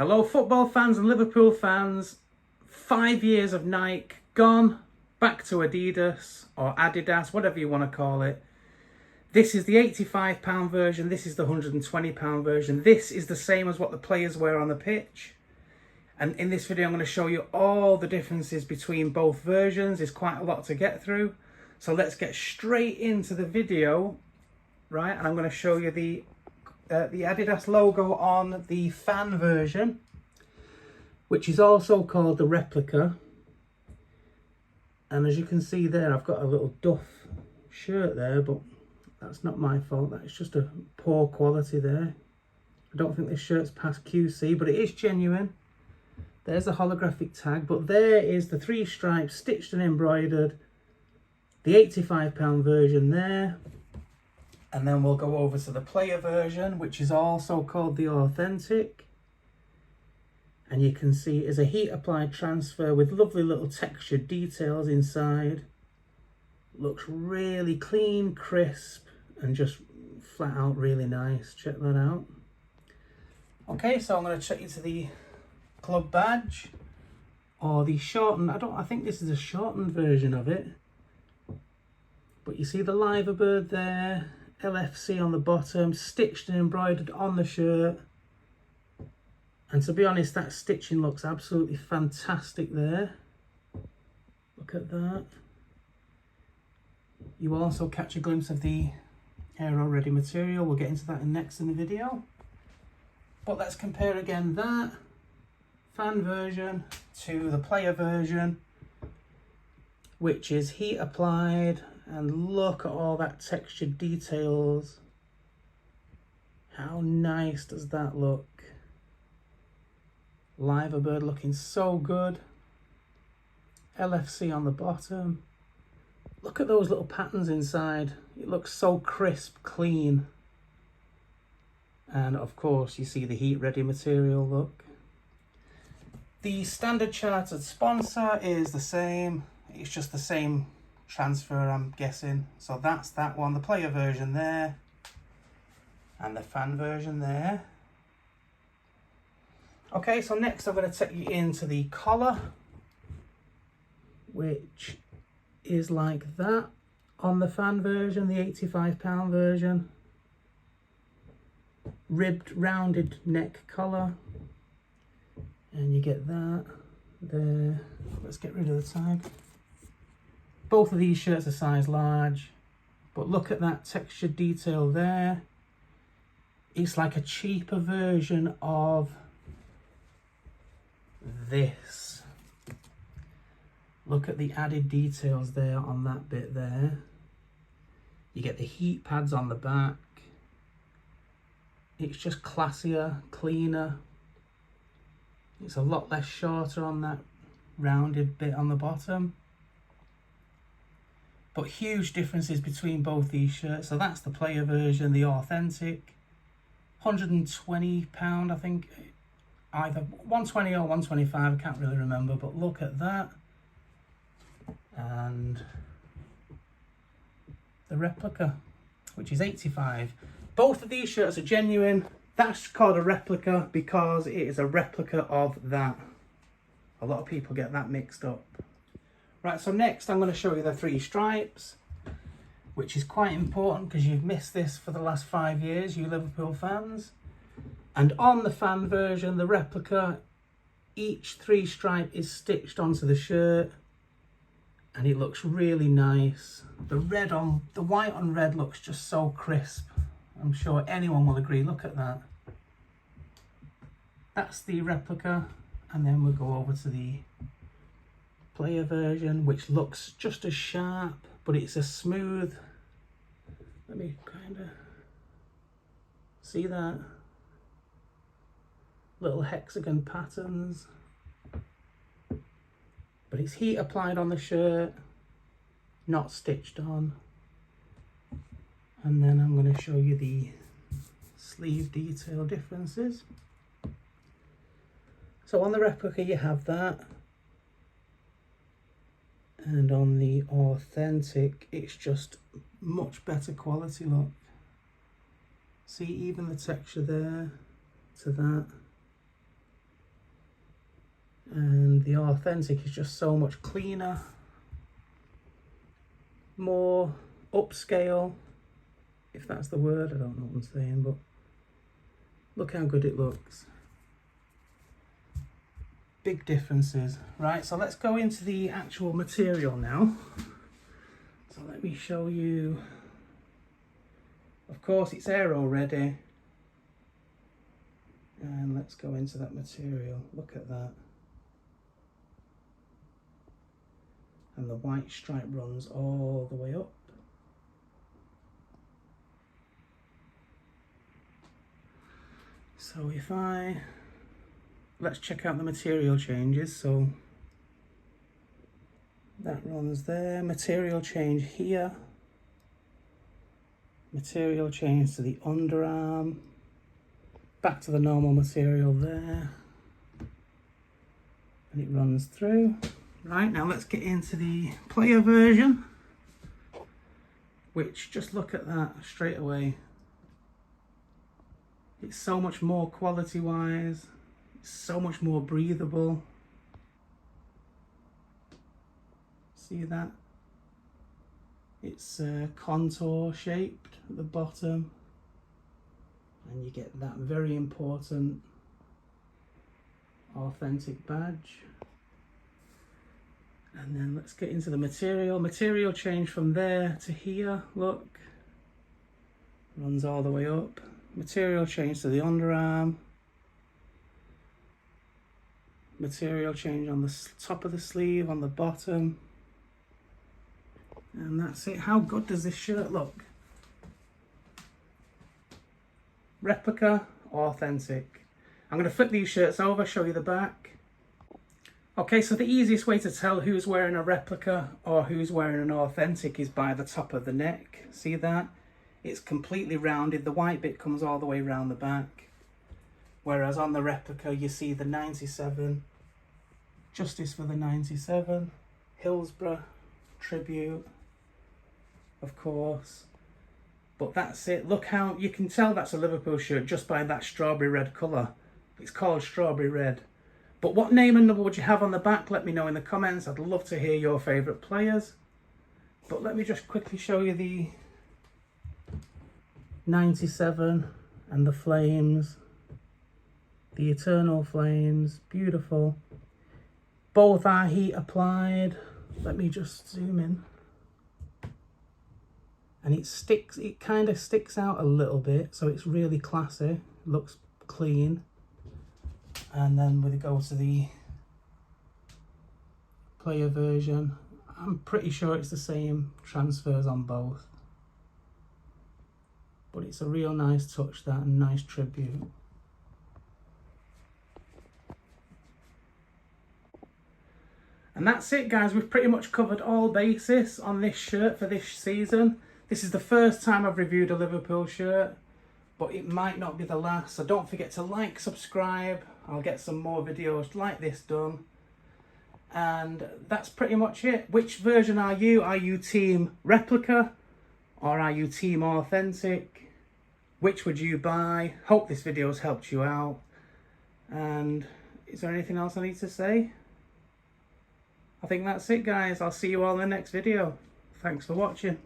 Hello football fans and Liverpool fans. 5 years of Nike gone, back to Adidas or Adidas, whatever you want to call it. This is the £85 version, this is the £120 version. This is the same as what the players wear on the pitch. And in this video I'm going to show you all the differences between both versions. There's quite a lot to get through. So let's get straight into the video, right? And I'm going to show you the Adidas logo on the fan version, which is also called the Replica. And as you can see there, I've got a little Duff shirt there, but that's not my fault. That's just a poor quality there. I don't think this shirt's past QC, but it is genuine. There's a holographic tag, but there is the 3 stripes stitched and embroidered, the £85 version there. And then we'll go over to the player version, which is also called the Authentic. And you can see it's a heat applied transfer with lovely little textured details inside. Looks really clean, crisp, and just flat out really nice. Check that out. Okay, so I'm going to check you to the club badge, or the shortened, I think this is a shortened version of it. But you see the Liverpool there, LFC on the bottom, stitched and embroidered on the shirt. And to be honest, that stitching looks absolutely fantastic there. Look at that. You also catch a glimpse of the aero ready material. We'll get into that next in the video. But let's compare again that fan version to the player version, which is heat applied. And look at all that textured details. How nice does that look? Liverbird looking so good. LFC on the bottom. Look at those little patterns inside. It looks so crisp, clean. And of course you see the heat ready material look. The standard chartered sponsor is the same. It's just the same transfer, I'm guessing. So that's that one, the player version there, and the fan version there. Okay, so next I'm going to take you into the collar, which is like that on the fan version, the £85 version. Ribbed, rounded neck collar, and you get that there. Let's get rid of the tag. Both of these shirts are size large, but look at that textured detail there. It's like a cheaper version of this. Look at the added details there on that bit there. You get the heat pads on the back. It's just classier, cleaner. It's a lot less shorter on that rounded bit on the bottom. But huge differences between both these shirts. So that's the player version, the Authentic. £120, I think. Either 120 or 125, I can't really remember. But look at that. And the Replica, which is 85. Both of these shirts are genuine. That's called a replica because it is a replica of that. A lot of people get that mixed up. Right, so next I'm going to show you the 3 stripes, which is quite important because you've missed this for the last 5 years, you Liverpool fans. And on the fan version, the Replica, each 3 stripe is stitched onto the shirt, and it looks really nice. The white on red looks just so crisp. I'm sure anyone will agree. Look at that. That's the Replica, and then we'll go over to the player version, which looks just as sharp, but it's a smooth. Let me kind of see that little hexagon patterns, but it's heat applied on the shirt, not stitched on. And then I'm going to show you the sleeve detail differences. So on the Replica you have that. And on the Authentic, it's just much better quality look. See, even the texture there to that. And the authentic is just so much cleaner, more upscale, if that's the word. I don't know what I'm saying, but look how good it looks. Big differences. Right, so let's go into the actual material now. So let me show you. Of course, it's aero ready. And let's go into that material. Look at that. And the white stripe runs all the way up. So if let's check out the material changes. So that runs there, material change here, material change to the underarm, back to the normal material there, and it runs through. Right, now let's get into the player version, which, just look at that straight away. It's so much more quality wise, it's so much more breathable. See that? It's contour shaped at the bottom, and you get that very important authentic badge. And then let's get into the material change from there to here. Look, runs all the way up. Material change to the underarm, material change on the top of the sleeve, on the bottom, and that's it. How good does this shirt look? Replica, authentic. I'm going to flip these shirts over, show you the back. Okay, so the easiest way to tell who's wearing a replica or who's wearing an authentic is by the top of the neck. See that? It's completely rounded. The white bit comes all the way around the back. Whereas on the replica, you see the 97, Justice for the 97, Hillsborough, Tribute, of course. But that's it. Look how, you can tell that's a Liverpool shirt just by that strawberry red colour. It's called strawberry red. But what name and number would you have on the back? Let me know in the comments. I'd love to hear your favourite players. But let me just quickly show you the 97 and the flames. The eternal flames. Beautiful. Both are heat applied. Let me just zoom in. And it kind of sticks out a little bit, so it's really classy. Looks clean. And then we go to the player version. I'm pretty sure it's the same transfers on both. But it's a real nice touch, that, and nice tribute. And that's it, guys. We've pretty much covered all bases on this shirt for this season. This is the first time I've reviewed a Liverpool shirt, but it might not be the last. So don't forget to like, subscribe. I'll get some more videos like this done. And that's pretty much it. Which version are you? Are you team replica or are you team authentic? Which would you buy? Hope this video has helped you out. And is there anything else I need to say? I think that's it, guys. I'll see you all in the next video. Thanks for watching.